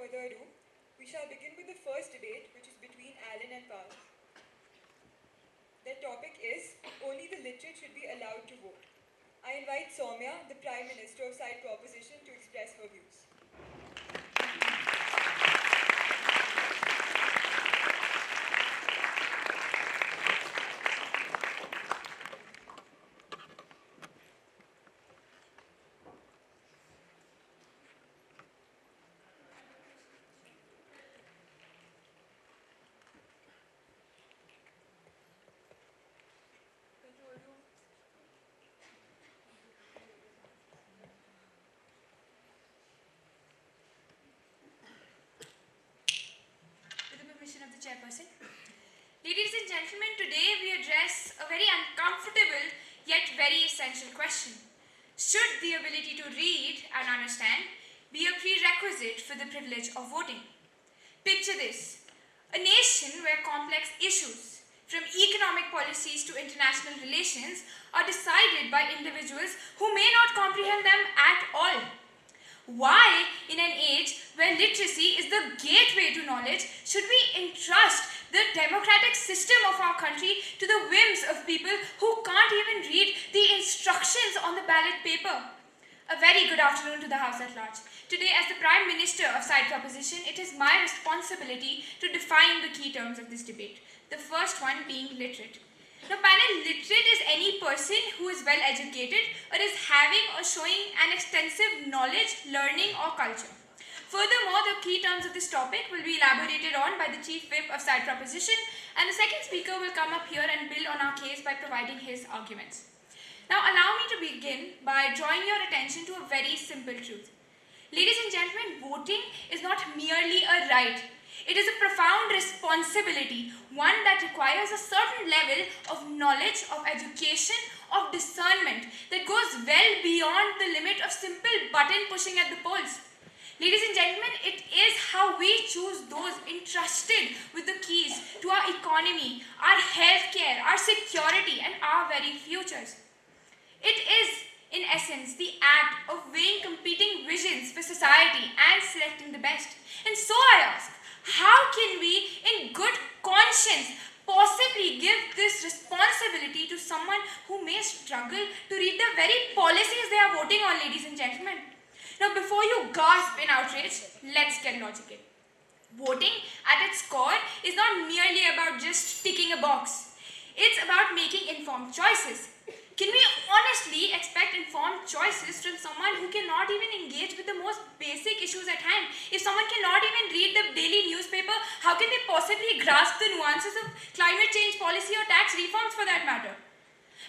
further ado, we shall begin with the first debate, which is between Allen and Powell. Their topic is, only the literate should be allowed to vote. I invite Soumya, the Prime Minister of Side Proposition, to express her views. Of the chairperson. Ladies and gentlemen, today we address a very uncomfortable yet very essential question. Should the ability to read and understand be a prerequisite for the privilege of voting? Picture this: a nation where complex issues, from economic policies to international relations, are decided by individuals who may not comprehend them at all. Why, in an age where literacy is the gateway to knowledge, should we entrust the democratic system of our country to the whims of people who can't even read the instructions on the ballot paper? A very good afternoon to the House at large. Today, as the Prime Minister of Side Proposition, it is my responsibility to define the key terms of this debate. The first one being literate. Now, panel, literate is any person who is well educated or is having or showing an extensive knowledge, learning or culture. Furthermore, the key terms of this topic will be elaborated on by the Chief Whip of Side Proposition, and the second speaker will come up here and build on our case by providing his arguments. Now, allow me to begin by drawing your attention to a very simple truth. Ladies and gentlemen, voting is not merely a right. It is a profound responsibility, one that requires a certain level of knowledge, of education, of discernment that goes well beyond the limit of simple button pushing at the polls. Ladies and gentlemen, it is how we choose those entrusted with the keys to our economy, our healthcare, our security, and our very futures. It is, in essence, the act of weighing competing visions for society and selecting the best. And so I ask, how can we, in good conscience, possibly give this responsibility to someone who may struggle to read the very policies they are voting on, ladies and gentlemen? Now, before you gasp in outrage, let's get logical. Voting, at its core, is not merely about just ticking a box. It's about making informed choices. Can we honestly expect informed choices from someone who cannot even engage with the most basic issues at hand? If someone cannot even read the daily newspaper, how can they possibly grasp the nuances of climate change policy or tax reforms for that matter?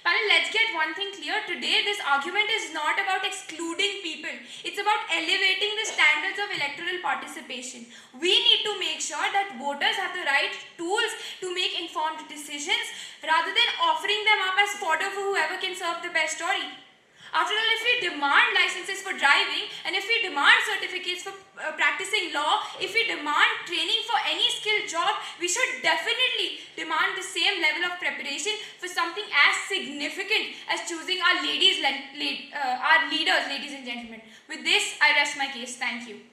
Panel, let's get one thing clear. Today, this argument is not about excluding people. It's about elevating the standards of electoral participation. We need to make sure that voters have the right tools to make informed decisions rather than offering them up as fodder for whoever can serve the best story. After all, if we demand licenses for driving and if we demand certificates for practicing law, if we demand training for any skilled job, we should definitely demand the same level of preparation for something as significant as choosing our leaders, ladies and gentlemen. With this, I rest my case. Thank you.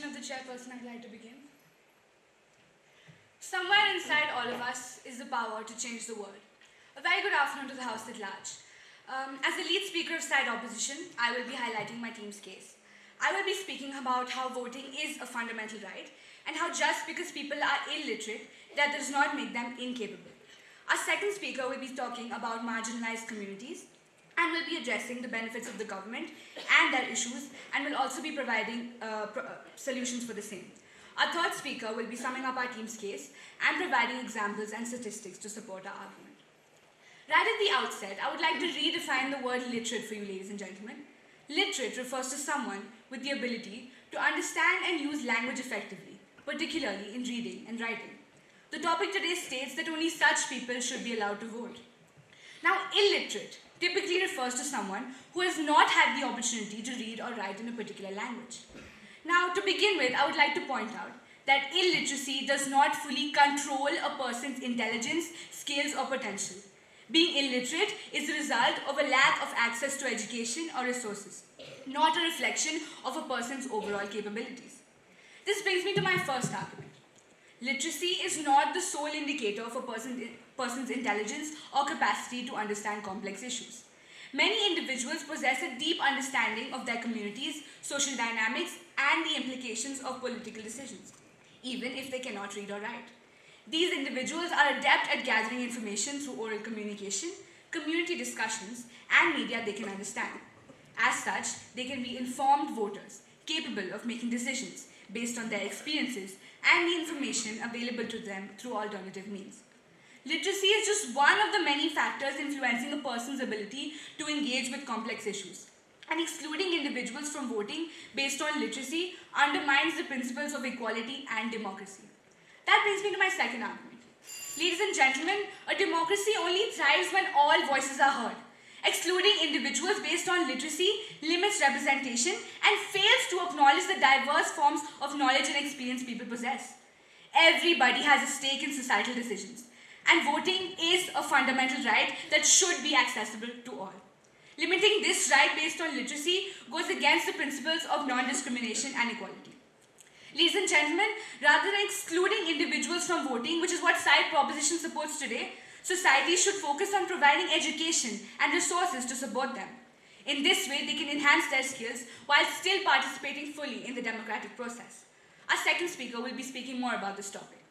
Of the chairperson, I'd like to begin. Somewhere inside all of us is the power to change the world. A very good afternoon to the House at large. As the lead speaker of Side Opposition, I will be highlighting my team's case. I will be speaking about how voting is a fundamental right and how just because people are illiterate, that does not make them incapable. Our second speaker will be talking about marginalized communities and will be addressing the benefits of the government and their issues, and will also be providing solutions for the same. Our third speaker will be summing up our team's case and providing examples and statistics to support our argument. Right at the outset, I would like to redefine the word literate for you, ladies and gentlemen. Literate refers to someone with the ability to understand and use language effectively, particularly in reading and writing. The topic today states that only such people should be allowed to vote. Now, illiterate typically refers to someone who has not had the opportunity to read or write in a particular language. Now, to begin with, I would like to point out that illiteracy does not fully control a person's intelligence, skills, or potential. Being illiterate is the result of a lack of access to education or resources, not a reflection of a person's overall capabilities. This brings me to my first argument. Literacy is not the sole indicator of a person's intelligence or capacity to understand complex issues. Many individuals possess a deep understanding of their communities, social dynamics, and the implications of political decisions, even if they cannot read or write. These individuals are adept at gathering information through oral communication, community discussions, and media they can understand. As such, they can be informed voters, capable of making decisions based on their experiences and the information available to them through alternative means. Literacy is just one of the many factors influencing a person's ability to engage with complex issues. And excluding individuals from voting based on literacy undermines the principles of equality and democracy. That brings me to my second argument. Ladies and gentlemen, a democracy only thrives when all voices are heard. Excluding individuals based on literacy limits representation and fails to acknowledge the diverse forms of knowledge and experience people possess. Everybody has a stake in societal decisions, and voting is a fundamental right that should be accessible to all. Limiting this right based on literacy goes against the principles of non-discrimination and equality. Ladies and gentlemen, rather than excluding individuals from voting, which is what side proposition supports today, society should focus on providing education and resources to support them. In this way, they can enhance their skills while still participating fully in the democratic process. Our second speaker will be speaking more about this topic.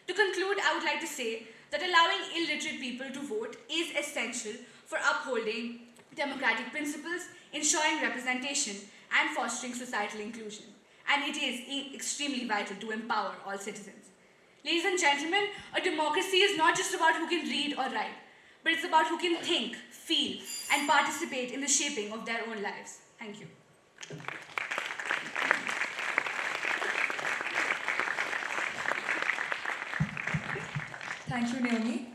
To conclude, I would like to say that allowing illiterate people to vote is essential for upholding democratic principles, ensuring representation, and fostering societal inclusion. And it is extremely vital to empower all citizens. Ladies and gentlemen, a democracy is not just about who can read or write, but it's about who can think, feel, and participate in the shaping of their own lives. Thank you. Thank you, Naomi.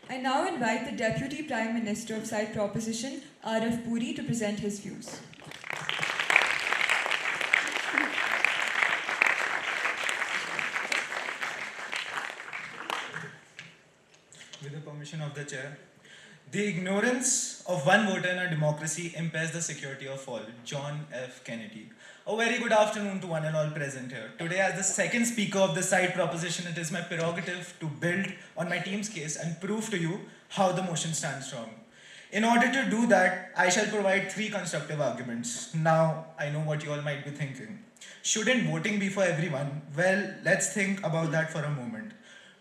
I now invite the Deputy Prime Minister of Side Proposition, Arif Puri, to present his views. With the permission of the chair. The ignorance of one voter in a democracy impairs the security of all. John F. Kennedy. A very good afternoon to one and all present here. Today, as the second speaker of the side proposition, it is my prerogative to build on my team's case and prove to you how the motion stands strong. In order to do that, I shall provide three constructive arguments. Now, I know what you all might be thinking. Shouldn't voting be for everyone? Well, let's think about that for a moment.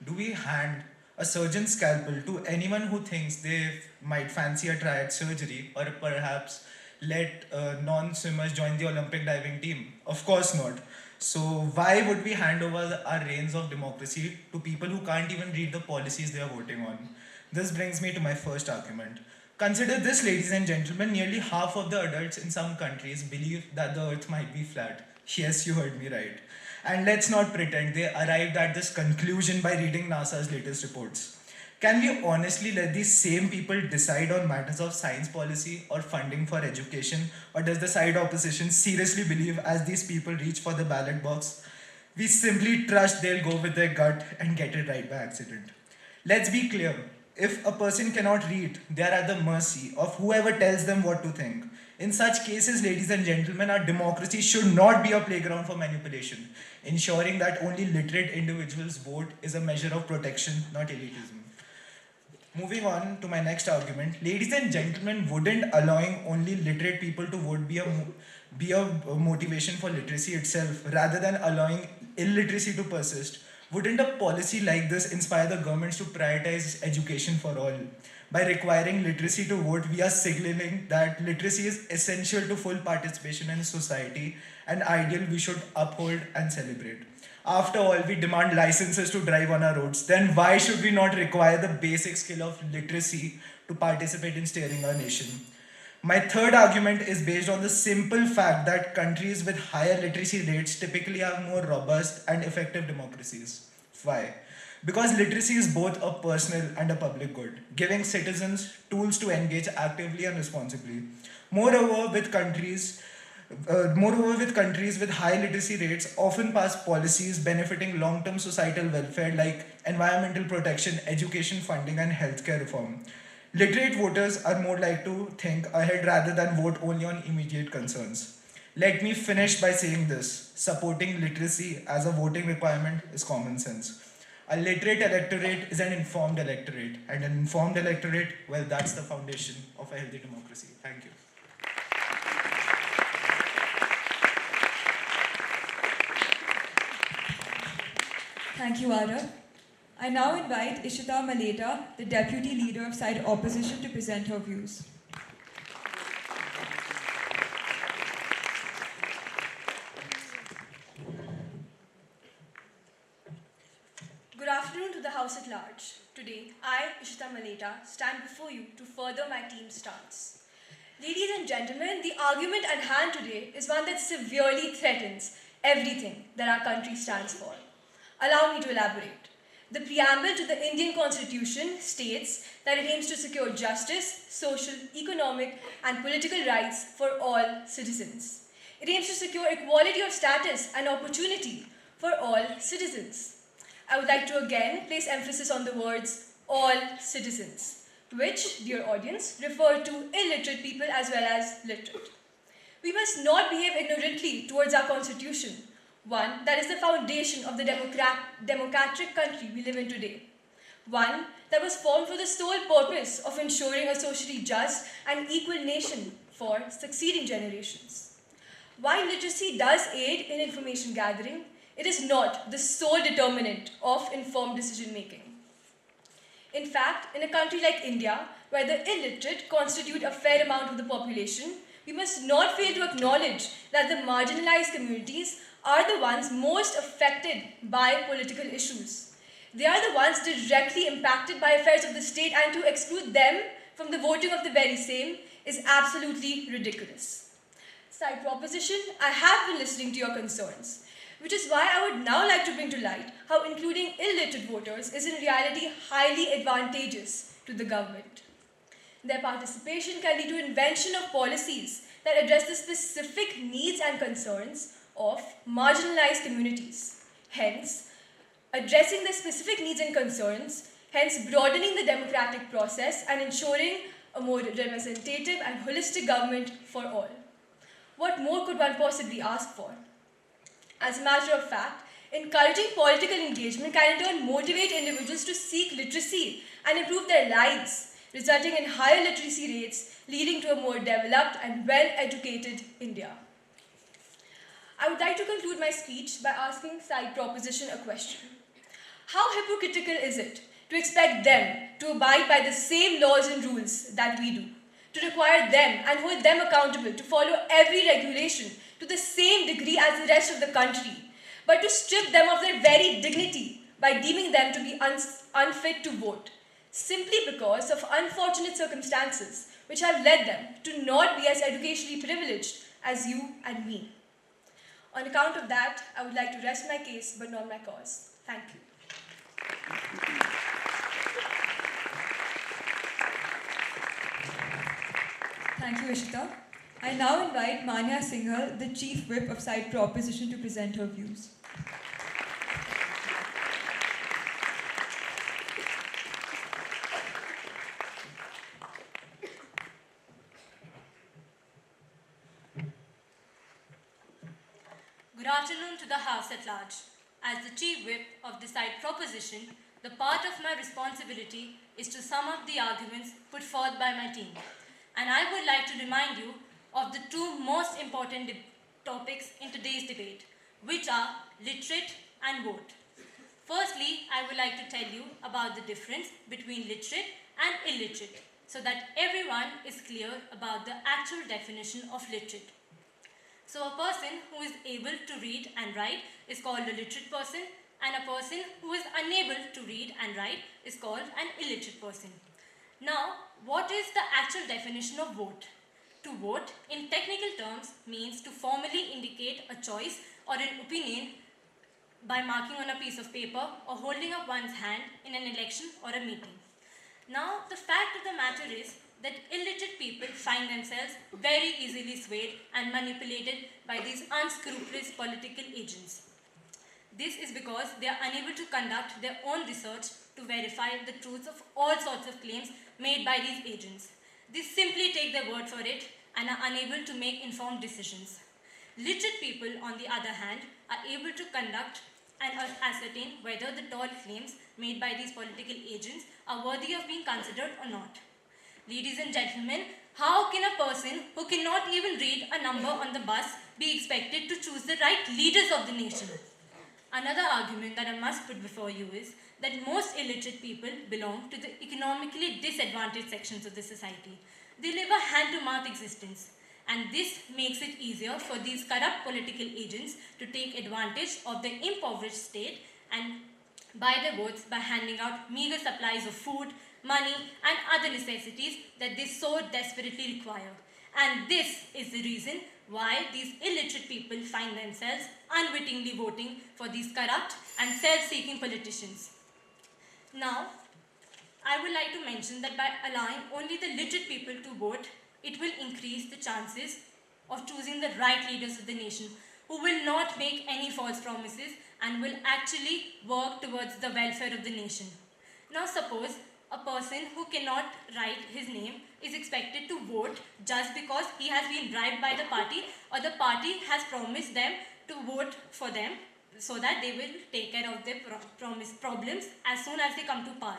Do we hand a surgeon's scalpel to anyone who thinks they might fancy a triad surgery, or perhaps let non-swimmers join the Olympic diving team? Of course not. So why would we hand over our reins of democracy to people who can't even read the policies they are voting on? This brings me to my first argument. Consider this, ladies and gentlemen, nearly half of the adults in some countries believe that the earth might be flat. Yes, you heard me right. And let's not pretend they arrived at this conclusion by reading NASA's latest reports. Can we honestly let these same people decide on matters of science policy or funding for education? Or does the side opposition seriously believe as these people reach for the ballot box, we simply trust they'll go with their gut and get it right by accident? Let's be clear. If a person cannot read, they are at the mercy of whoever tells them what to think. In such cases, ladies and gentlemen, our democracy should not be a playground for manipulation. Ensuring that only literate individuals vote is a measure of protection, not elitism. Moving on to my next argument, ladies and gentlemen, wouldn't allowing only literate people to vote be a motivation for literacy itself, rather than allowing illiteracy to persist? Wouldn't a policy like this inspire the governments to prioritize education for all? By requiring literacy to vote, we are signaling that literacy is essential to full participation in society, an ideal we should uphold and celebrate. After all, we demand licenses to drive on our roads. Then why should we not require the basic skill of literacy to participate in steering our nation? My third argument is based on the simple fact that countries with higher literacy rates typically have more robust and effective democracies. Why? Because literacy is both a personal and a public good, giving citizens tools to engage actively and responsibly. Moreover, with countries with high literacy rates often pass policies benefiting long-term societal welfare like environmental protection, education funding, and healthcare reform. Literate voters are more likely to think ahead rather than vote only on immediate concerns. Let me finish by saying this: supporting literacy as a voting requirement is common sense. A literate electorate is an informed electorate, and an informed electorate, well, that's the foundation of a healthy democracy. Thank you. Thank you, Arav. I now invite Ishita Maleta, the Deputy Leader of Side Opposition, to present her views. Good afternoon to the House at large. Today, I, Ishita Maleta, stand before you to further my team's stance. Ladies and gentlemen, the argument at hand today is one that severely threatens everything that our country stands for. Allow me to elaborate. The preamble to the Indian Constitution states that it aims to secure justice, social, economic, and political rights for all citizens. It aims to secure equality of status and opportunity for all citizens. I would like to again place emphasis on the words all citizens, which, dear audience, refer to illiterate people as well as literate. We must not behave ignorantly towards our constitution, one that is the foundation of the democratic country we live in today. One that was formed for the sole purpose of ensuring a socially just and equal nation for succeeding generations. While literacy does aid in information gathering, it is not the sole determinant of informed decision making. In fact, in a country like India, where the illiterate constitute a fair amount of the population, we must not fail to acknowledge that the marginalized communities are the ones most affected by political issues. They are the ones directly impacted by affairs of the state, and to exclude them from the voting of the very same is absolutely ridiculous. Side proposition, I have been listening to your concerns, which is why I would now like to bring to light how including illiterate voters is in reality highly advantageous to the government. Their participation can lead to invention of policies that address the specific needs and concerns of marginalized communities. Hence, addressing the specific needs and concerns, hence broadening the democratic process and ensuring a more representative and holistic government for all. What more could one possibly ask for? As a matter of fact, encouraging political engagement can in turn motivate individuals to seek literacy and improve their lives, resulting in higher literacy rates, leading to a more developed and well-educated India. I would like to conclude my speech by asking side proposition a question. How hypocritical is it to expect them to abide by the same laws and rules that we do, to require them and hold them accountable to follow every regulation to the same degree as the rest of the country, but to strip them of their very dignity by deeming them to be unfit to vote, simply because of unfortunate circumstances which have led them to not be as educationally privileged as you and me. On account of that, I would like to rest my case but not my cause. Thank you. Thank you, Ishita. I now invite Manya Singhal, the Chief Whip of Side Proposition, to present her views. Good afternoon to the House at large. As the Chief Whip of the Side Proposition, the part of my responsibility is to sum up the arguments put forth by my team. And I would like to remind you of the two most important topics in today's debate, which are literate and vote. Firstly, I would like to tell you about the difference between literate and illiterate, so that everyone is clear about the actual definition of literate. So a person who is able to read and write is called a literate person, and a person who is unable to read and write is called an illiterate person. Now, what is the actual definition of vote? To vote, in technical terms, means to formally indicate a choice or an opinion by marking on a piece of paper or holding up one's hand in an election or a meeting. Now, the fact of the matter is that illiterate people find themselves very easily swayed and manipulated by these unscrupulous political agents. This is because they are unable to conduct their own research to verify the truth of all sorts of claims made by these agents. They simply take their word for it and are unable to make informed decisions. Literate people, on the other hand, are able to conduct and ascertain whether the tall claims made by these political agents are worthy of being considered or not. Ladies and gentlemen, how can a person who cannot even read a number on the bus be expected to choose the right leaders of the nation? Another argument that I must put before you is that most illiterate people belong to the economically disadvantaged sections of the society. They live a hand-to-mouth existence, and this makes it easier for these corrupt political agents to take advantage of the impoverished state and buy their votes by handing out meager supplies of food, money, and other necessities that they so desperately require. And this is the reason why these illiterate people find themselves unwittingly voting for these corrupt and self-seeking politicians. Now, I would like to mention that by allowing only the literate people to vote, it will increase the chances of choosing the right leaders of the nation who will not make any false promises and will actually work towards the welfare of the nation. Now suppose a person who cannot write his name is expected to vote just because he has been bribed by the party or the party has promised them to vote for them so that they will take care of their problems as soon as they come to power.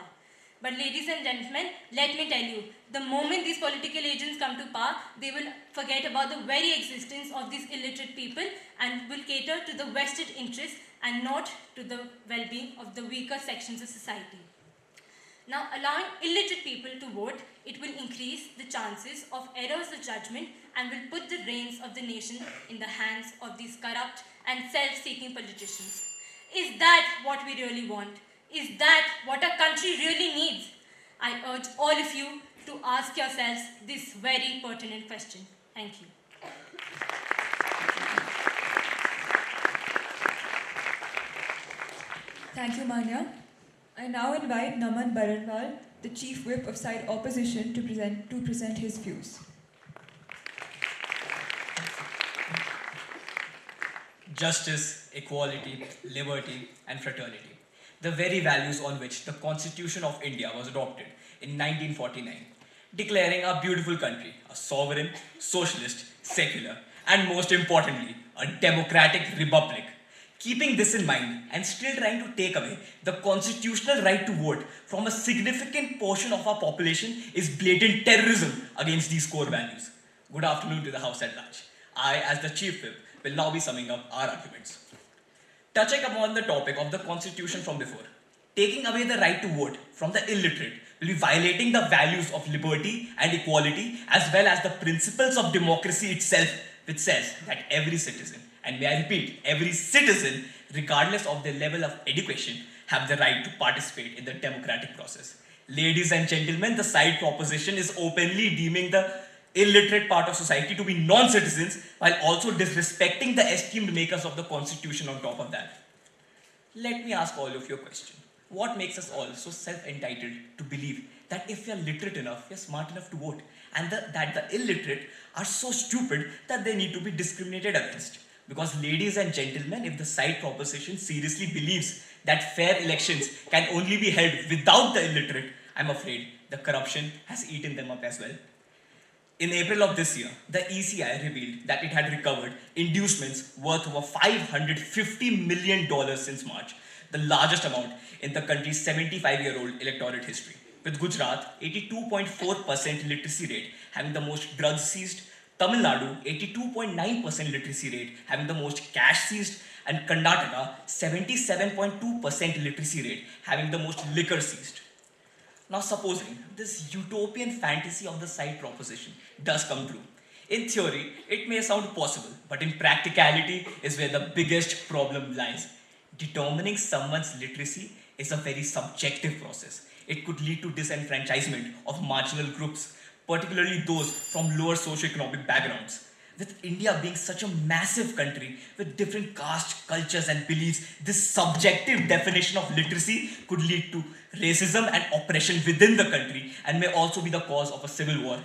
But ladies and gentlemen, let me tell you, the moment these political agents come to power, they will forget about the very existence of these illiterate people and will cater to the vested interests and not to the well-being of the weaker sections of society. Now, allowing illiterate people to vote, it will increase the chances of errors of judgment and will put the reins of the nation in the hands of these corrupt and self-seeking politicians. Is that what we really want? Is that what our country really needs? I urge all of you to ask yourselves this very pertinent question. Thank you. Thank you, Manya. I now invite Naman Baranwal, the Chief Whip of Side Opposition, to present his views. Justice, equality, liberty, and fraternity. The very values on which the Constitution of India was adopted in 1949, declaring our beautiful country a sovereign, socialist, secular, and most importantly, a democratic republic. Keeping this in mind and still trying to take away the constitutional right to vote from a significant portion of our population is blatant terrorism against these core values. Good afternoon to the House at large. I, as the Chief Whip, will now be summing up our arguments. Touching upon the topic of the Constitution from before, taking away the right to vote from the illiterate will be violating the values of liberty and equality as well as the principles of democracy itself, which says that every citizen, and may I repeat, every citizen, regardless of their level of education, have the right to participate in the democratic process. Ladies and gentlemen, the side proposition is openly deeming the illiterate part of society to be non-citizens while also disrespecting the esteemed makers of the Constitution on top of that. Let me ask all of you a question. What makes us all so self-entitled to believe that if we are literate enough, we are smart enough to vote, and that the illiterate are so stupid that they need to be discriminated against? Because ladies and gentlemen, if the side proposition seriously believes that fair elections can only be held without the illiterate, I'm afraid the corruption has eaten them up as well. In April of this year, the ECI revealed that it had recovered inducements worth over $550 million since March, the largest amount in the country's 75-year-old electorate history, with Gujarat 82.4% literacy rate having the most drugs seized, Tamil Nadu 82.9% literacy rate having the most cash seized, and Karnataka 77.2% literacy rate having the most liquor seized. Now supposing this utopian fantasy of the side proposition does come true, in theory it may sound possible, but in practicality is where the biggest problem lies. Determining someone's literacy is a very subjective process. It could lead to disenfranchisement of marginal groups, particularly those from lower socioeconomic backgrounds. With India being such a massive country with different castes, cultures, and beliefs, this subjective definition of literacy could lead to racism and oppression within the country and may also be the cause of a civil war.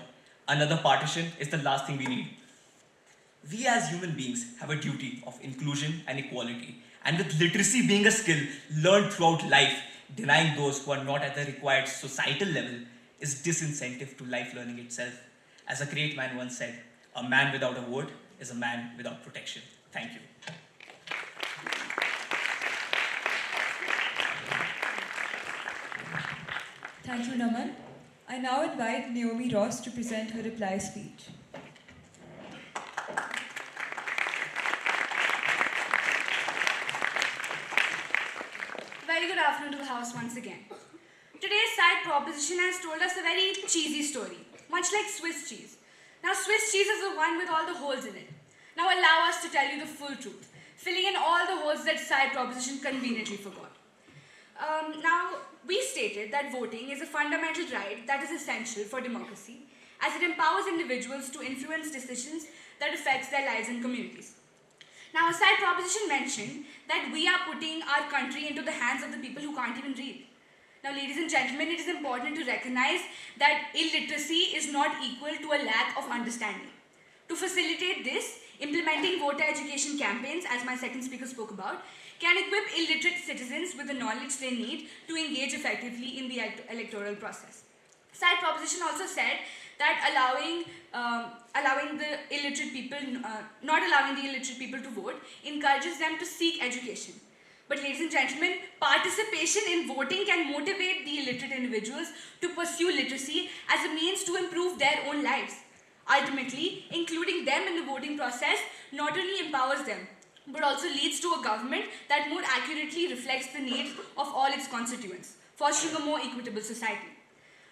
Another partition is the last thing we need. We as human beings have a duty of inclusion and equality, and with literacy being a skill learned throughout life, denying those who are not at the required societal level is disincentive to life learning itself. As a great man once said, a man without a vote is a man without protection. Thank you. Thank you, Naman. I now invite Naomi Ross to present her reply speech. Very good afternoon to the House once again. Today's side proposition has told us a very cheesy story, much like Swiss cheese. Now, Swiss cheese is the one with all the holes in it. Now, allow us to tell you the full truth, filling in all the holes that side proposition conveniently forgot. Now, we stated that voting is a fundamental right that is essential for democracy, as it empowers individuals to influence decisions that affects their lives and communities. Now, a side proposition mentioned that we are putting our country into the hands of the people who can't even read. Now, ladies and gentlemen, it is important to recognize that illiteracy is not equal to a lack of understanding. To facilitate this, implementing voter education campaigns, as my second speaker spoke about, can equip illiterate citizens with the knowledge they need to engage effectively in the electoral process. Side proposition also said that not allowing the illiterate people to vote encourages them to seek education. But ladies and gentlemen, participation in voting can motivate the illiterate individuals to pursue literacy as a means to improve their own lives. Ultimately, including them in the voting process not only empowers them, but also leads to a government that more accurately reflects the needs of all its constituents, fostering a more equitable society.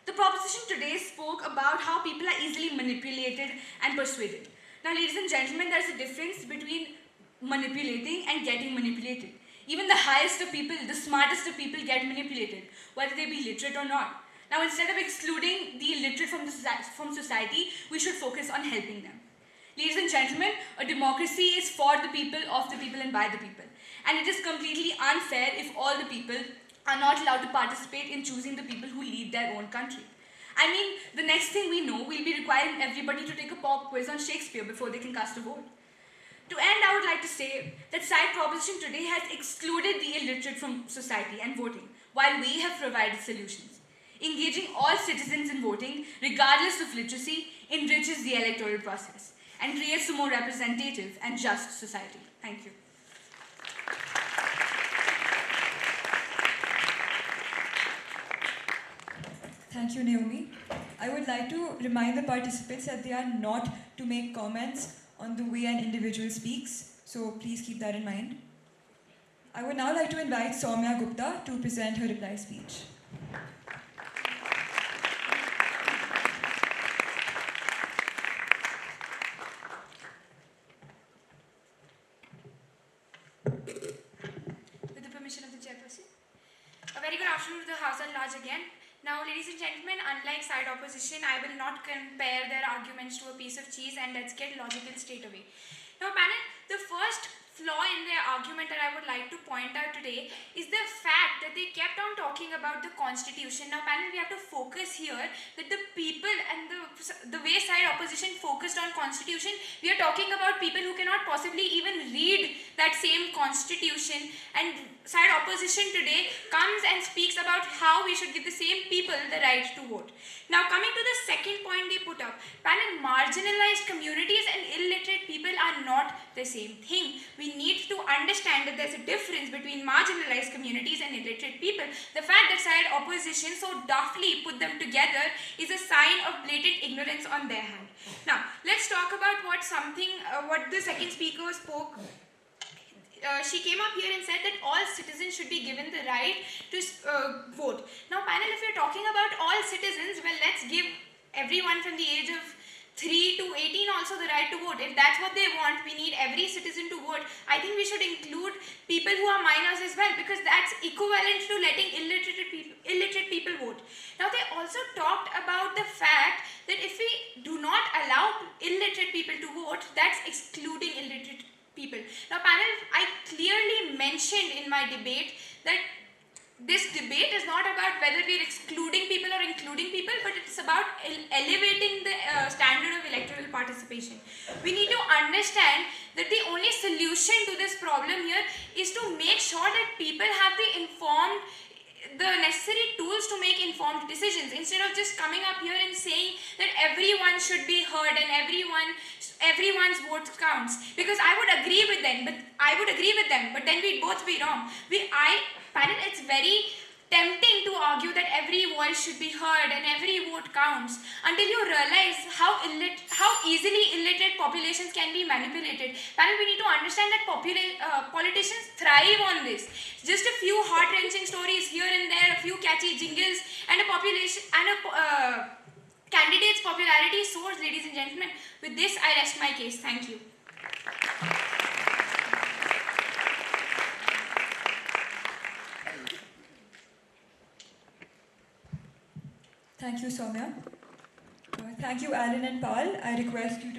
The proposition today spoke about how people are easily manipulated and persuaded. Now, ladies and gentlemen, there is a difference between manipulating and getting manipulated. Even the highest of people, the smartest of people get manipulated, whether they be literate or not. Now, instead of excluding the illiterate from society, we should focus on helping them. Ladies and gentlemen, a democracy is for the people, of the people, and by the people. And it is completely unfair if all the people are not allowed to participate in choosing the people who lead their own country. I mean, the next thing we know, we'll be requiring everybody to take a pop quiz on Shakespeare before they can cast a vote. To end, I would like to say that side proposition today has excluded the illiterate from society and voting, while we have provided solutions. Engaging all citizens in voting, regardless of literacy, enriches the electoral process and creates a more representative and just society. Thank you. Thank you, Naomi. I would like to remind the participants that they are not to make comments on the way an individual speaks, so please keep that in mind. I would now like to invite Soumya Gupta to present her reply speech. With the permission of the chairperson. A very good afternoon to the House at large again. Now, ladies and gentlemen, unlike side opposition, I will not compare their arguments to a piece of cheese, and let's get logical straight away. Now, panel, the first flaw in their argument that I would like to point out today is the fact that they kept on talking about the constitution. Now, panel, we have to focus here that the people and the way side opposition focused on constitution, we are talking about people who cannot possibly even read that same constitution, and side opposition today comes and speaks about how we should give the same people the right to vote. Now, coming to the second point they put up, panel, marginalized communities and illiterate people are not the same thing. We need to understand that there's a difference between marginalized communities and illiterate people. The fact that side opposition so daftly put them together is a sign of blatant ignorance on their hand. Now, let's talk about what the second speaker spoke. She came up here and said that all citizens should be given the right to vote. Now, panel, if we're talking about all citizens, well, let's give everyone from the age of 3 to 18 also the right to vote. If that's what they want, we need every citizen to vote. I think we should include people who are minors as well, because that's equivalent to letting illiterate people vote. Now they also talked about the fact that if we do not allow illiterate people to vote, that's excluding illiterate people. Now panel, I clearly mentioned in my debate that this debate is not about whether we are excluding people or including people, but it's about elevating the standard of electoral participation. We need to understand that the only solution to this problem here is to make sure that people have the necessary tools to make informed decisions, instead of just coming up here and saying that everyone should be heard and everyone's vote counts. Because I would agree with them, but then we'd both be wrong. Panel, it's very tempting to argue that every voice should be heard and every vote counts, until you realize how easily illiterate populations can be manipulated. Panel, we need to understand that politicians thrive on this. Just a few heart-wrenching stories here and there, a few catchy jingles, and a candidate's popularity soars, ladies and gentlemen. With this, I rest my case. Thank you. Thank you, Soumya. Thank you, Alan and Pal. I request you to